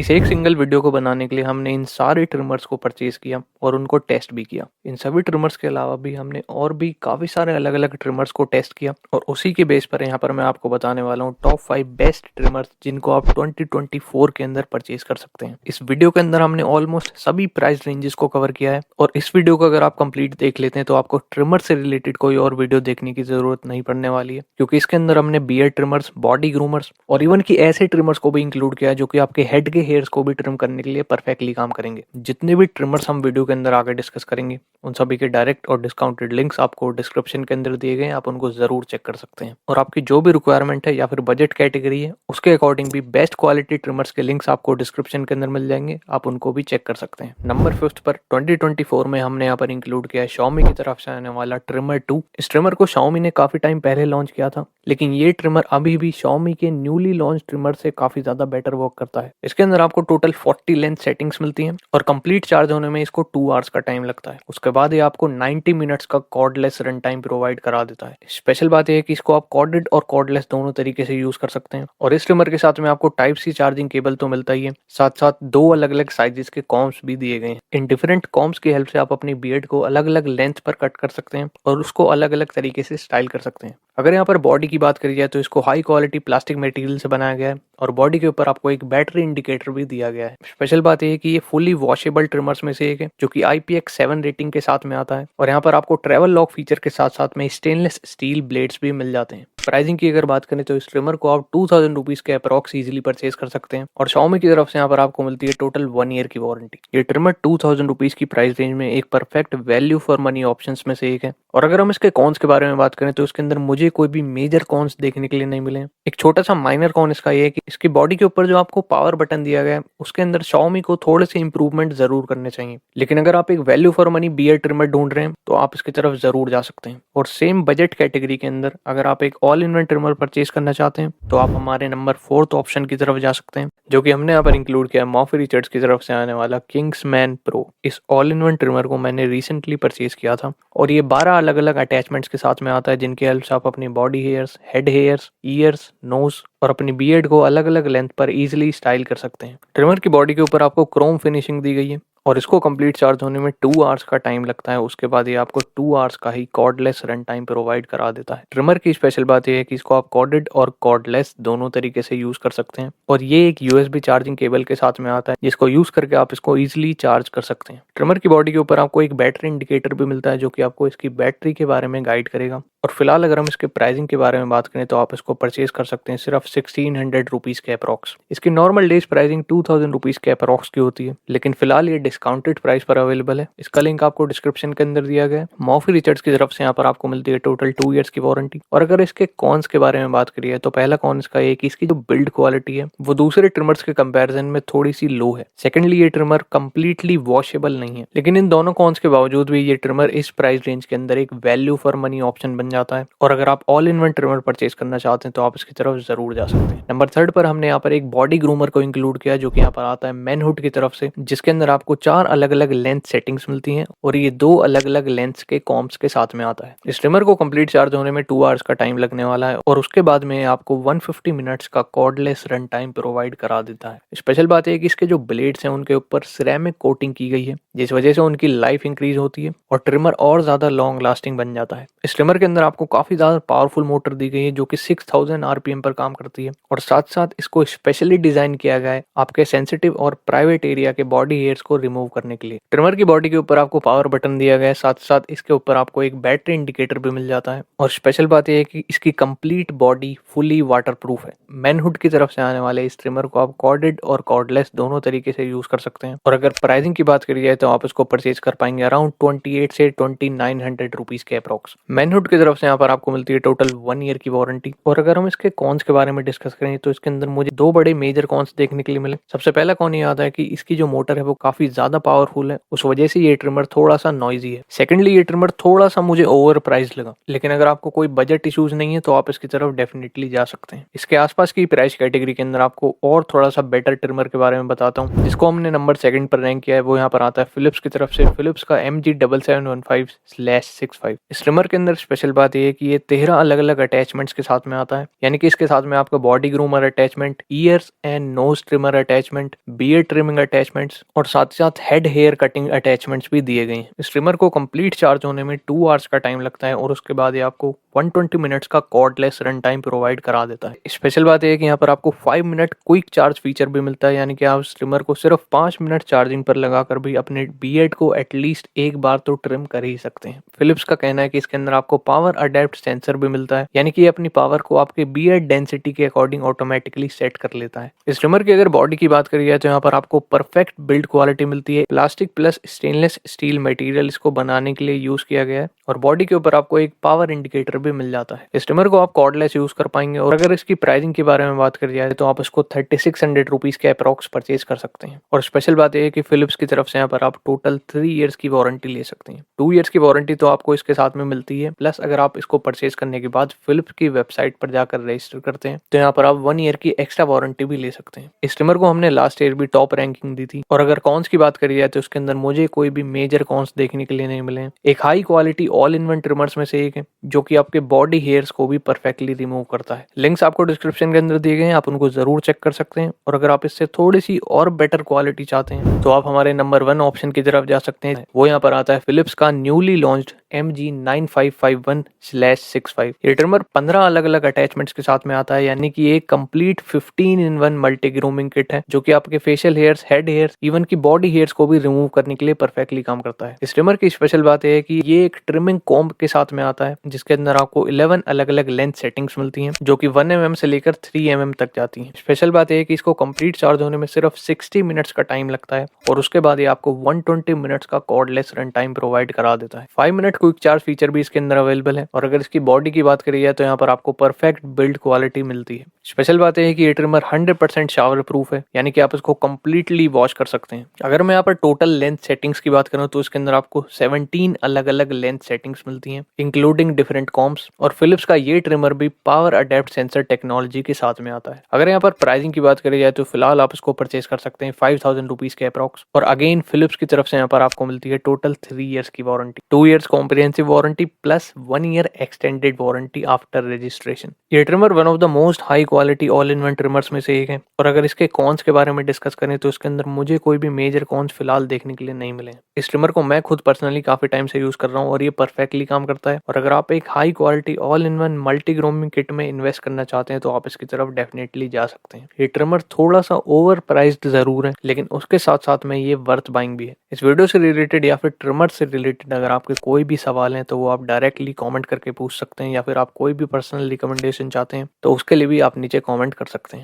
इस एक single video को बनाने के लिए हमने इन सारे ट्रिमर्स को परचेज किया और उनको टेस्ट भी किया। इन सभी ट्रिमर्स के अलावा भी हमने और भी काफ़ी सारे अलग अलग ट्रिमर्स को टेस्ट किया और उसी के बेस पर यहाँ पर मैं आपको बताने वाला हूँ टॉप 5 बेस्ट ट्रिमर्स जिनको आप 2024 के अंदर परचेज कर सकते हैं। इस वीडियो के अंदर हमने ऑलमोस्ट सभी प्राइस रेंजेस को कवर किया है और इस वीडियो को अगर आप कंप्लीट देख लेते हैं तो आपको ट्रिमर से रिलेटेड कोई और वीडियो देखने की जरूरत नहीं पड़ने वाली है, क्योंकि इसके अंदर हमने बियर्ड ट्रिमर्स, बॉडी ग्रूमर्स और इवन की ऐसे ट्रिमर्स को भी इंक्लूड किया है जो कि आपके हेड के हेयर्स को भी ट्रिम करने के लिए परफेक्टली काम करेंगे। जितने भी ट्रिमर्स हम वीडियो के अंदर आगे डिस्कस करेंगे उन सभी के डायरेक्ट और डिस्काउंटेड लिंक्स आपको डिस्क्रिप्शन के अंदर दिए गए हैं, आप उनको जरूर चेक कर सकते हैं। और आपकी जो भी रिक्वायरमेंट है या फिर बजट कैटेगरी है उसके अकॉर्डिंग भी बेस्ट क्वालिटी ट्रिमर्स के लिंक्स आपको डिस्क्रिप्शन के अंदर मिल जाएंगे, आप उनको भी चेक कर सकते हैं। नंबर 5 पर 2024 में हमने यहाँ पर इंक्लूड किया है Xiaomi की तरफ से आने वाला ट्रिमर 2। इस ट्रिमर को Xiaomi ने काफी टाइम पहले लॉन्च किया था, लेकिन ये ट्रिमर अभी भी Xiaomi के न्यूली लॉन्च ट्रिमर से काफी ज्यादा बेटर वर्क करता है। इसके अंदर आपको टोटल 40 लेंथ सेटिंग्स मिलती हैं और कंप्लीट चार्ज होने में इसको 2 आवर्स का टाइम लगता है। उसके बाद ये आपको 90 मिनट्स का कॉर्डलेस रन टाइम प्रोवाइड करा देता है। स्पेशल बात यह है कि इसको आप कॉर्डेड और कॉर्डलेस दोनों तरीके से यूज कर सकते हैं और इस ट्रिमर के साथ में आपको टाइप सी चार्जिंग केबल तो मिलता ही है, साथ साथ 2 अलग अलग साइजेस के कॉम्स भी दिए गए हैं। इन डिफरेंट कॉम्स की हेल्प से आप अपनी बियर्ड को अलग अलग लेंथ पर कट कर सकते हैं और उसको अलग अलग तरीके से स्टाइल कर सकते हैं। अगर यहाँ पर बॉडी की बात करी जाए तो इसको हाई क्वालिटी प्लास्टिक मटेरियल से बनाया गया है और बॉडी के ऊपर आपको एक इंडिकेटर भी दिया गया है। स्पेशल बात यह है कि ये फुली वॉशेबल ट्रिमर्स में से एक है जो कि IPX7 रेटिंग के साथ में आता है और यहाँ पर आपको ट्रेवल लॉक फीचर के साथ साथ में स्टेनलेस स्टील ब्लेड्स भी मिल जाते हैं। प्राइसिंग की अगर बात करें तो इस ट्रिमर को आप 2000 रुपीज के अप्रॉक्स इजीली परचेज कर सकते हैं और Xiaomi की तरफ से यहाँ पर आपको मिलती है टोटल 1 ईयर की वारंटी। ये ट्रिमर 2000 रुपीज की प्राइस रेंज में एक perfect value for money options में से एक है। और अगर हम इसके कॉन्स के बारे में बात करें तो इसके अंदर मुझे कोई भी मेजर कॉन्स देखने के लिए नहीं मिले। एक छोटा सा माइनर कॉन इसका ये है कि इसकी बॉडी के ऊपर जो आपको पावर बटन दिया गया है उसके अंदर Xiaomi को थोड़े से इंप्रूवमेंट जरूर करने चाहिए, लेकिन अगर आप एक value for money beard trimmer ढूंढ रहे हैं तो आप इसकी तरफ जरूर जा सकते हैं। और सेम बजट कैटेगरी के अंदर अगर आप एक all in one trimmer purchase करना चाहते हैं तो आप हमारे नंबर 4th ऑप्शन की तरफ जा सकते हैं, जो कि हमने यहाँ पर इंक्लूड किया है Morphy Richards की तरफ से आने वाला किंग्समैन प्रो। इस ऑल इन वन ट्रिमर को मैंने रिसेंटली परचेज किया था और ये 12 अलग अलग अटैचमेंट्स के साथ में आता है जिनकी हेल्प से आप अपनी body hairs, head hairs, ears, nose और अपनी बियर्ड को अलग अलग लेंथ पर इजीली स्टाइल कर सकते हैं। ट्रिमर की बॉडी के ऊपर आपको क्रोम फिनिशिंग दी गई है और इसको कंप्लीट चार्ज होने में 2 आवर्स का टाइम लगता है। उसके बाद ये आपको 2 आवर्स का ही कॉर्डलेस रन टाइम प्रोवाइड करा देता है। ट्रिमर की स्पेशल बात यह है कि इसको आप कॉर्डेड और कॉर्डलेस दोनों तरीके से यूज कर सकते हैं और ये एक USB चार्जिंग केबल के साथ में आता है जिसको यूज करके आप इसको इजिली चार्ज कर सकते हैं। ट्रिमर की बॉडी के ऊपर आपको एक बैटरी इंडिकेटर भी मिलता है जो कि आपको इसकी बैटरी के बारे में गाइड करेगा। और फिलहाल अगर हम इसके प्राइसिंग के बारे में बात करें तो आप इसको परचेज कर सकते हैं सिर्फ 1600 रुपीज के अप्रॉक्स। इसकी नॉर्मल डेज प्राइसिंग 2000 रुपीज के अप्रॉक्स की होती है, लेकिन फिलहाल ये डिस्काउंटेड प्राइस पर अवेलेबल है। इसका लिंक आपको डिस्क्रिप्शन के अंदर दिया गया है। Morphy Richards की तरफ से यहाँ पर आपको मिलती है टोटल 2 ईयर्स की वारंटी। और अगर इसके कॉन्स के बारे में बात करिए तो पहला कॉन इसका है कि इसकी जो बिल्ड क्वालिटी है वो दूसरे ट्रिमर्स के कंपैरिजन में थोड़ी सी लो है। सेकेंडली ये ट्रिमर कंप्लीटली वॉशेबल नहीं है, लेकिन इन दोनों कॉन्स के बावजूद भी ये ट्रिमर इस प्राइस रेंज के अंदर एक वैल्यू फॉर मनी ऑप्शन बन जाता है। और अगर आप all in one trimmer purchase करना चाहते हैं तो आप इसकी तरफ जरूर जा सकते हैं। नंबर 3 पर हमने यहाँ पर एक बॉडी ग्रूमर को इंक्लूड किया जो कि यहाँ पर आता है मैनहुड की तरफ से, जिसके अंदर आपको 4 अलग अलग लेंथ सेटिंग्स मिलती हैं और ये 2 अलग अलग लेंथ्स के कॉम्स के साथ में आता है। इस ट्रिमर को कंप्लीट चार्ज होने में 2 आवर्स का टाइम लगने वाला है और उसके बाद में आपको 150 मिनट्स का कॉर्डलेस रन टाइम प्रोवाइड करा देता है। स्पेशल बात है कि इसके जो ब्लेड्स हैं उनके ऊपर सिरेमिक कोटिंग की गई है जिस वजह से उनकी लाइफ इंक्रीज होती है और ट्रिमर और ज्यादा लॉन्ग लास्टिंग बन जाता है। इस ट्रिमर के अंदर आपको काफी ज्यादा पावरफुल मोटर दी गई है जो कि 6000 RPM पर काम करती है और साथ साथ इसको स्पेशली डिजाइन किया गया है आपके सेंसिटिव और प्राइवेट एरिया के बॉडी हेयर्स को रिमूव करने के लिए। ट्रिमर की बॉडी के ऊपर आपको पावर बटन दिया गया है, साथ साथ इसके ऊपर आपको एक बैटरी इंडिकेटर भी मिल जाता है और स्पेशल बात यह है कि इसकी complete body fully water proof है। मैनहुड की तरफ से आने वाले इस ट्रिमर को आप कॉर्डेड और कॉर्डलेस दोनों तरीके से यूज कर सकते हैं और अगर प्राइसिंग की बात करी जाए तो आप इसको परचेज कर पाएंगे अराउंड 28 से 2900 रुपीज के अप्रॉक्स। मैनहुड की तरफ से यहाँ पर आपको मिलती है टोटल 1 ईयर की वारंटी। और अगर हम इसके कॉन्स के बारे में डिस्कस करें तो इसके अंदर मुझे 2 बड़े मेजर कॉन्स देखने के लिए मिले। सबसे पहला कॉन ये आता है कि इसकी जो मोटर है वो काफी ज्यादा पावरफुल है, उस वजह से ये ट्रिमर थोड़ा सा नॉइजी है। सेकेंडली ये ट्रिमर थोड़ा सा मुझे ओवर प्राइस लगा, लेकिन अगर आपको कोई बजट इश्यूज नहीं है तो आप इसकी तरफ डेफिनेटली जा सकते हैं। इसके आसपास की प्राइस कैटेगरी के अंदर आपको और थोड़ा सा बेटर ट्रिमर के बारे में बताता हूँ जिसको हमने नंबर 2 पर रैंक किया है। वो यहाँ पर आता है फिलिप्स की तरफ से, फिलिप्स का MG7715/65। इस ट्रिमर के अंदर स्पेशल बात ये है कि ये 13 अलग-अलग अटैचमेंट्स के साथ में आता है, यानी कि इसके साथ में आपका body groomer attachment, ears and nose trimmer attachment, beard trimming attachments और साथ ही साथ हेड हेयर कटिंग अटैचमेंट्स भी दिए गए हैं। इस ट्रिमर को कंप्लीट चार्ज होने में 2 आवर्स का टाइम लगता है और उसके बाद ये आपको 120 मिनट्स का कॉर्डलेस रन टाइम प्रोवाइड करा देता है। स्पेशल बात यह है कि यहाँ पर आपको 5 मिनट क्विक चार्ज फीचर भी मिलता है, यानी कि आप इस ट्रिमर को सिर्फ 5 मिनट चार्जिंग पर लगाकर भी अपने बियर्ड को एटलीस्ट एक बार तो ट्रिम कर ही सकते हैं। फिलिप्स का कहना है कि इसके अंदर आपको पावर अडेप्ट सेंसर भी मिलता है, यानी कि ये अपनी पावर को आपके बियर्ड डेंसिटी के अकॉर्डिंग ऑटोमेटिकली सेट कर लेता है। इस ट्रिमर की अगर बॉडी की बात करी जाए तो यहाँ पर आपको परफेक्ट बिल्ड क्वालिटी मिलती है। Plastic plus stainless steel material इसको बनाने के लिए यूज किया गया है और बॉडी के ऊपर आपको एक पावर इंडिकेटर भी मिल जाता है। इस ट्रिमर को आप कॉर्डलेस यूज कर पाएंगे और अगर इसकी प्राइसिंग के बारे में बात करी जाए तो आप इसको 3600 रुपीज के अप्रॉक्स परचेज कर सकते हैं। और स्पेशल बात यह है कि फिलिप्स की तरफ से यहाँ पर आप टोटल 3 इयर्स की वारंटी ले सकते हैं। 2 इयर्स की वारंटी तो आपको इसके साथ में मिलती है, प्लस अगर आप इसको परचेज करने के बाद फिलिप्स की वेबसाइट पर जाकर रजिस्टर करते हैं तो यहाँ पर आप 1 ईयर की एक्स्ट्रा वारंटी भी ले सकते हैं। इस ट्रिमर को हमने लास्ट ईयर भी टॉप रैंकिंग दी थी और अगर कॉन्स की बात करी जाए तो उसके अंदर मुझे कोई भी मेजर कॉन्स देखने के लिए नहीं मिले हैं। एक high quality all in one trimmers में से एक है जो कि आपके बॉडी हेयर्स को भी परफेक्टली रिमूव करता है। लिंक्स आपको डिस्क्रिप्शन के अंदर दिए गए हैं, आप उनको जरूर चेक कर सकते हैं। और अगर आप इससे थोड़ी सी और बेटर क्वालिटी चाहते हैं तो आप हमारे नंबर 1 ऑप्शन की तरफ जा सकते हैं। वो यहाँ पर आता है फिलिप्स का न्यूली लॉन्च्ड MG9551/65। ये ट्रिमर 15 अलग अलग अटैचमेंट्स के साथ में आता है, यानी कि एक complete 15 in 1 multi grooming kit है जो कि आपके facial hairs, head hairs, even की बॉडी हेयर्स को भी रिमूव करने के लिए परफेक्टली काम करता है। इस ट्रिमर की स्पेशल बात है कि ये एक ट्रिमिंग कॉम्ब के साथ में आता है जिसके अंदर आपको 11 अलग अलग लेंथ सेटिंग्स मिलती हैं जो कि 1 mm से लेकर 3 mm तक जाती हैं। स्पेशल बात है कि इसको कंप्लीट चार्ज होने में सिर्फ 60 मिनट्स का टाइम लगता है और उसके बाद ये आपको 120 मिनट्स का कॉर्डलेस रन टाइम प्रोवाइड करा देता है। 5 मिनट क्विक चार्ज फीचर भी इसके अंदर अवेलेबल है और अगर इसकी बॉडी की बात करी जाए तो यहाँ पर आपको परफेक्ट बिल्ड क्वालिटी मिलती है। स्पेशल बात है कि ये ट्रिमर 100% शावर प्रूफ है, यानी कि आप इसको कंप्लीटली वॉश कर सकते हैं। अगर मैं यहाँ पर टोटल लेंथ सेटिंग्स की बात करूँ तो इसके अंदर आपको 17 अलग अलग लेंथ सेटिंग्स मिलती हैं इंक्लूडिंग डिफरेंट कॉम्ब्स। और फिलिप्स का ये ट्रिमर भी पावर अडेप्ट सेंसर टेक्नोलॉजी के साथ में आता है। अगर यहाँ पर प्राइसिंग की बात करी जाए तो फिलहाल आप इसको परचेज कर सकते हैं 5000 रुपीज के अप्रॉक्स। और अगेन फिलिप्स की तरफ से यहाँ पर आपको मिलती है टोटल 3 इयर्स की warranty, 2 years comprehensive warranty plus 1 year extended warranty after registration. ये trimmer one of the most high quality all in one trimmers में से एक है। और अगर इसके कॉन्स के बारे में डिस्कस करें तो इसके अंदर मुझे कोई भी मेजर कॉन्स फिलहाल देखने के लिए नहीं मिले। इस ट्रिमर को मैं खुद पर्सनली काफी टाइम से यूज कर रहा हूँ और ये परफेक्टली काम करता है। और अगर आप एक high quality all in one multi grooming kit में इन्वेस्ट करना चाहते हैं तो आप इसकी तरफ डेफिनेटली जा सकते हैं। ये ट्रिमर थोड़ा सा ओवर प्राइस्ड जरूर है, लेकिन उसके साथ साथ में ये वर्थ बाइंग भी है। इस वीडियो से रिलेटेड या फिर ट्रिमर से रिलेटेड अगर आपके कोई भी सवाल हैं तो वो आप डायरेक्टली कमेंट करके पूछ सकते हैं, या फिर आप कोई भी पर्सनल रिकमेंडेशन चाहते हैं तो उसके लिए भी आप नीचे कमेंट कर सकते हैं।